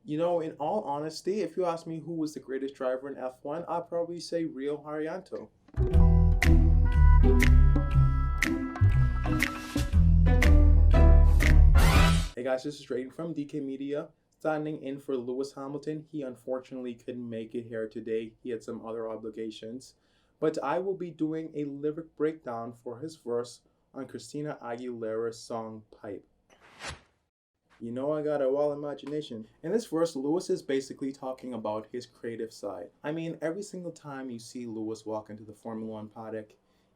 In all honesty, if you ask me who was the greatest driver in F1, I'd probably say Rio Haryanto. Hey guys, this is Drayden from DKMedia, standing in for Lewis Hamilton. He unfortunately couldn't make it here today. He had some other obligations. But I will be doing a lyric breakdown for his verse on Christina Aguilera's song Pipe. You know I got a wild imagination. In this verse, Lewis is basically talking about his creative side. I mean, every single time you see Lewis walk into the Formula One paddock,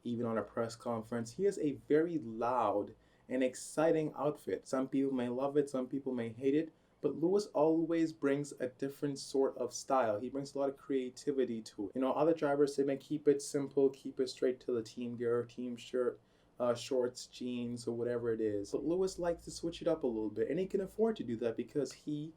even on a press conference, he has a very loud and exciting outfit. Some people may love it, some people may hate it, but Lewis always brings a different sort of style. He brings a lot of creativity to it. Other drivers, they may keep it simple, keep it straight to the team gear, team shirt, shorts, jeans, or whatever it is. But Lewis likes to switch it up a little bit, and he can afford to do that because he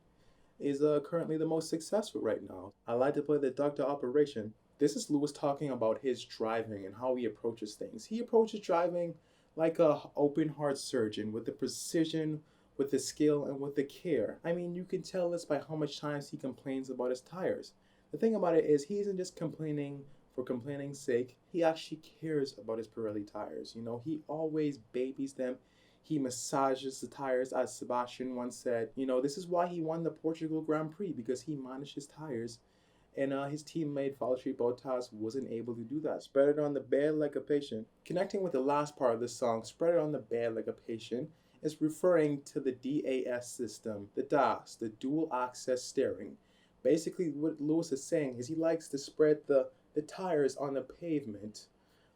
is currently the most successful right now. I like to play the Doctor Operation. This is Lewis talking about his driving and how he approaches things. He approaches driving like a open heart surgeon, with the precision, with the skill, and with the care. I mean, you can tell this by how much times he complains about his tires. The thing about it is, he isn't just complaining for complaining's sake. He actually cares about his Pirelli tires. He always babies them. He massages the tires, as Sebastian once said. This is why he won the Portugal Grand Prix, because he managed his tires. And his teammate Valtteri Bottas wasn't able to do that. Spread it on the bed like a patient. Connecting with the last part of the song, spread it on the bed like a patient, is referring to the DAS system, the DAS, the dual access steering. Basically, what Lewis is saying is he likes to spread the tires on the pavement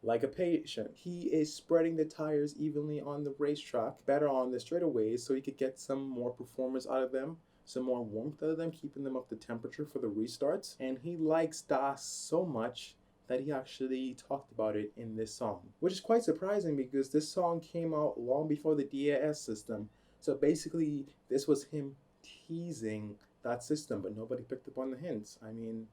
like a patient. He is spreading the tires evenly on the racetrack, better on the straightaways, so he could get some more performance out of them, some more warmth out of them, keeping them up to temperature for the restarts. And he likes DAS so much that he actually talked about it in this song, which is quite surprising because this song came out long before the DAS system. So basically, this was him teasing that system, but nobody picked up on the hints. I mean,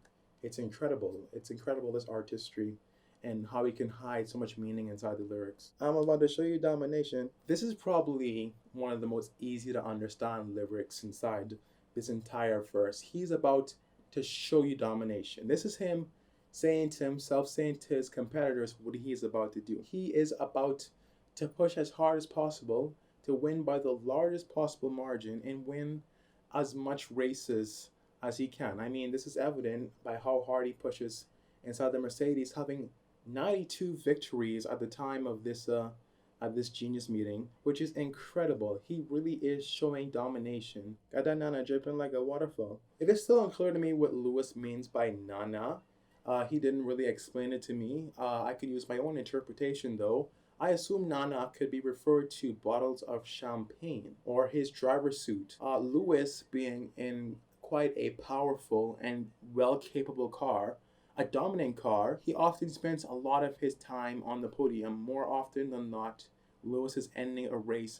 it's incredible. It's incredible, this artistry and how he can hide so much meaning inside the lyrics. I'm about to show you Domination. This is probably one of the most easy to understand lyrics inside this entire verse. He's about to show you domination. This is him saying to himself, saying to his competitors what he is about to do. He is about to push as hard as possible to win by the largest possible margin and win as much races as he can. I mean, this is evident by how hard he pushes inside the Mercedes, having 92 victories at the time of this genius meeting, which is incredible. He really is showing domination. Got that nana dripping like a waterfall. It is still unclear to me what Lewis means by nana. He didn't really explain it to me. I could use my own interpretation though. I assume nana could be referred to bottles of champagne or his driver suit. Lewis, being in quite a powerful and well-capable car, a dominant car, he often spends a lot of his time on the podium. More often than not, Lewis is ending a race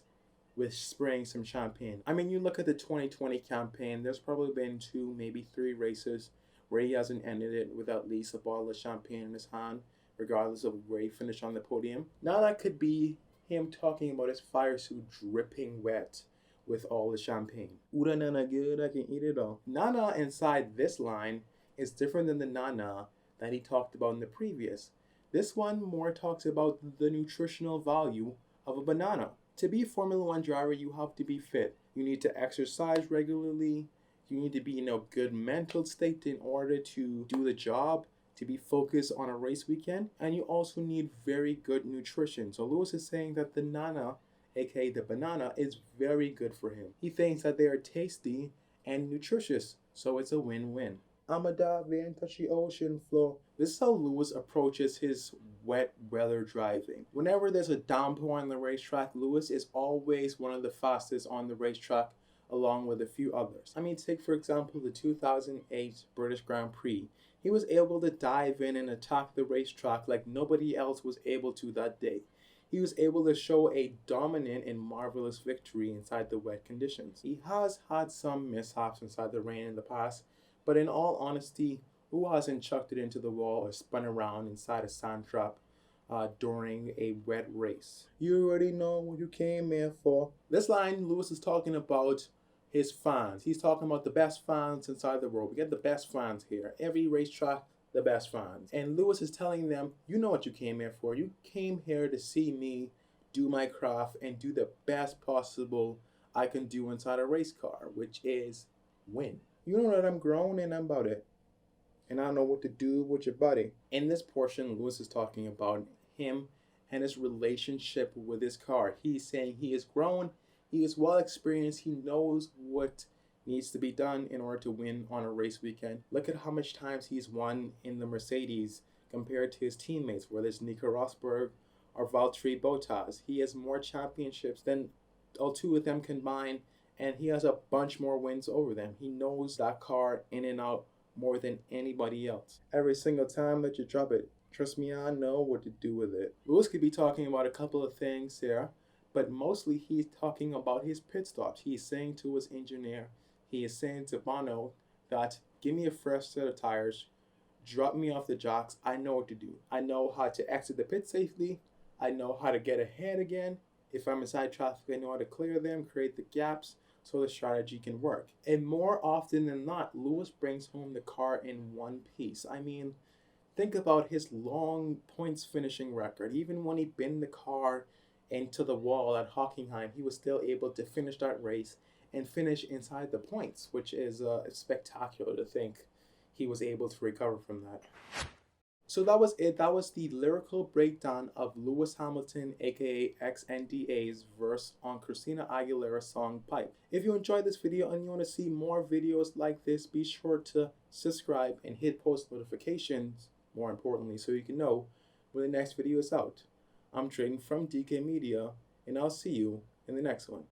with spraying some champagne. I mean, you look at the 2020 campaign, there's probably been 2, maybe 3 races where he hasn't ended it with at least a bottle of champagne in his hand, regardless of where he finished on the podium. Now that could be him talking about his fire suit dripping wet with all the champagne. Ooh, that nana good, I can eat it all. Nana inside this line is different than the nana that he talked about in the previous. This one more talks about the nutritional value of a banana. To be a Formula One driver, you have to be fit. You need to exercise regularly. You need to be in a good mental state in order to do the job, to be focused on a race weekend. And you also need very good nutrition. So Lewis is saying that the nana, aka the banana, is very good for him. He thinks that they are tasty and nutritious, so it's a win-win. I'ma dive in, touch the ocean floor. This is how Lewis approaches his wet weather driving. Whenever there's a downpour on the racetrack, Lewis is always one of the fastest on the racetrack, along with a few others. I mean, take for example the 2008 British Grand Prix. He was able to dive in and attack the racetrack like nobody else was able to that day. He was able to show a dominant and marvelous victory inside the wet conditions. He has had some mishaps inside the rain in the past, but in all honesty, who hasn't chucked it into the wall or spun around inside a sand trap during a wet race? You already know what you came here for. This line, Lewis is talking about his fans. He's talking about the best fans inside the world. We get the best fans here. Every racetrack, the best fans. And Lewis is telling them, you know what you came here for. You came here to see me do my craft and do the best possible I can do inside a race car, which is win. You know that I'm grown and I'm about it. And I don't know what to do with your buddy. In this portion, Lewis is talking about him and his relationship with his car. He's saying he is grown, he is well experienced, he knows what needs to be done in order to win on a race weekend. Look at how much times he's won in the Mercedes compared to his teammates, whether it's Nico Rosberg or Valtteri Bottas. He has more championships than all two of them combined, and he has a bunch more wins over them. He knows that car in and out more than anybody else. Every single time that you drop it, trust me, I know what to do with it. Lewis could be talking about a couple of things here, but mostly he's talking about his pit stops. He's saying to his engineer, he is saying to Bono that give me a fresh set of tires, drop me off the jocks, I know what to do. I know how to exit the pit safely, I know how to get ahead again. If I'm inside traffic, I know how to clear them, create the gaps, so the strategy can work. And more often than not, Lewis brings home the car in one piece. I mean, think about his long points finishing record. Even when he binned the car into the wall at Hockenheim, he was still able to finish that race and finish inside the points, which is spectacular to think he was able to recover from that. So that was it. That was the lyrical breakdown of Lewis Hamilton, aka XNDA's verse on Christina Aguilera's song Pipe. If you enjoyed this video and you want to see more videos like this, be sure to subscribe and hit post notifications, more importantly, so you can know when the next video is out. I'm Trading from DKMedia, and I'll see you in the next one.